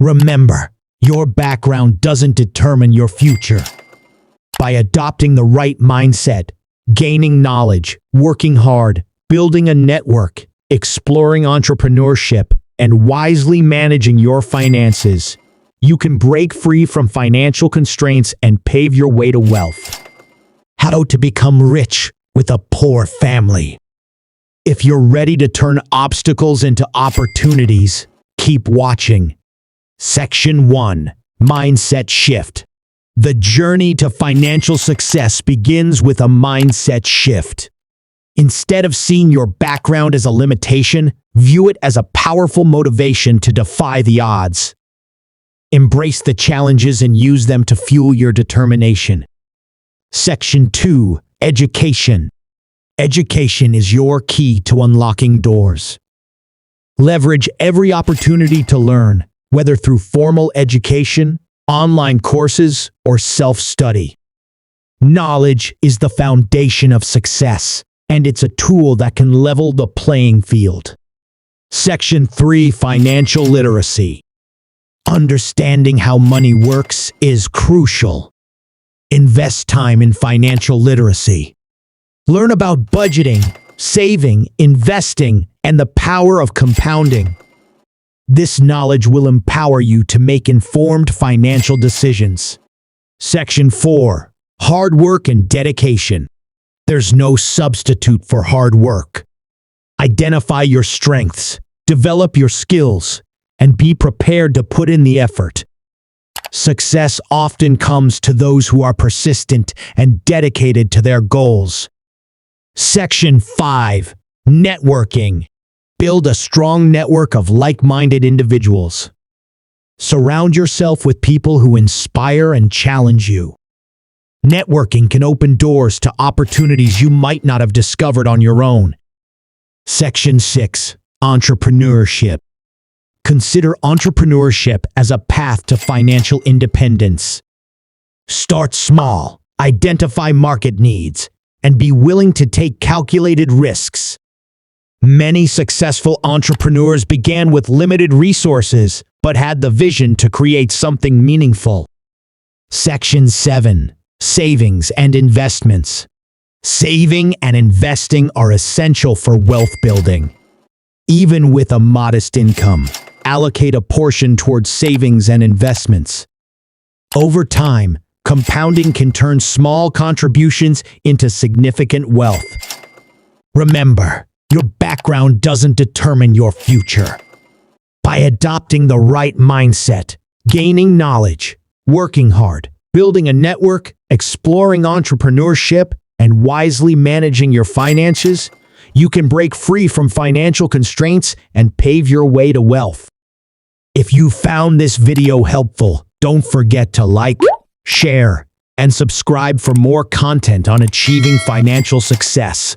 Remember, your background doesn't determine your future. By adopting the right mindset, gaining knowledge, working hard, building a network, exploring entrepreneurship, and wisely managing your finances, you can break free from financial constraints and pave your way to wealth. How to become rich with a poor family. If you're ready to turn obstacles into opportunities, keep watching. Section 1. Mindset Shift. The journey to financial success begins with a mindset shift. Instead of seeing your background as a limitation, view it as a powerful motivation to defy the odds. Embrace the challenges and use them to fuel your determination. Section 2. Education. Education is your key to unlocking doors. Leverage every opportunity to learn, whether through formal education, online courses, or self-study. Knowledge is the foundation of success, and it's a tool that can level the playing field. Section 3. Financial literacy. Understanding how money works is crucial. Invest time in financial literacy. Learn about budgeting, saving, investing, and the power of compounding. This knowledge will empower you to make informed financial decisions. Section 4. Hard work and dedication. There's no substitute for hard work. Identify your strengths, develop your skills, and be prepared to put in the effort. Success often comes to those who are persistent and dedicated to their goals. Section 5. Networking. Build a strong network of like-minded individuals. Surround yourself with people who inspire and challenge you. Networking can open doors to opportunities you might not have discovered on your own. Section 6. Entrepreneurship. Consider entrepreneurship as a path to financial independence. Start small, identify market needs, and be willing to take calculated risks. Many successful entrepreneurs began with limited resources, but had the vision to create something meaningful. Section 7. Savings and investments. Saving and investing are essential for wealth building. Even with a modest income, allocate a portion towards savings and investments. Over time, compounding can turn small contributions into significant wealth. Remember, your background doesn't determine your future. By adopting the right mindset, gaining knowledge, working hard, building a network, exploring entrepreneurship, and wisely managing your finances, you can break free from financial constraints and pave your way to wealth. If you found this video helpful, don't forget to like, share, and subscribe for more content on achieving financial success.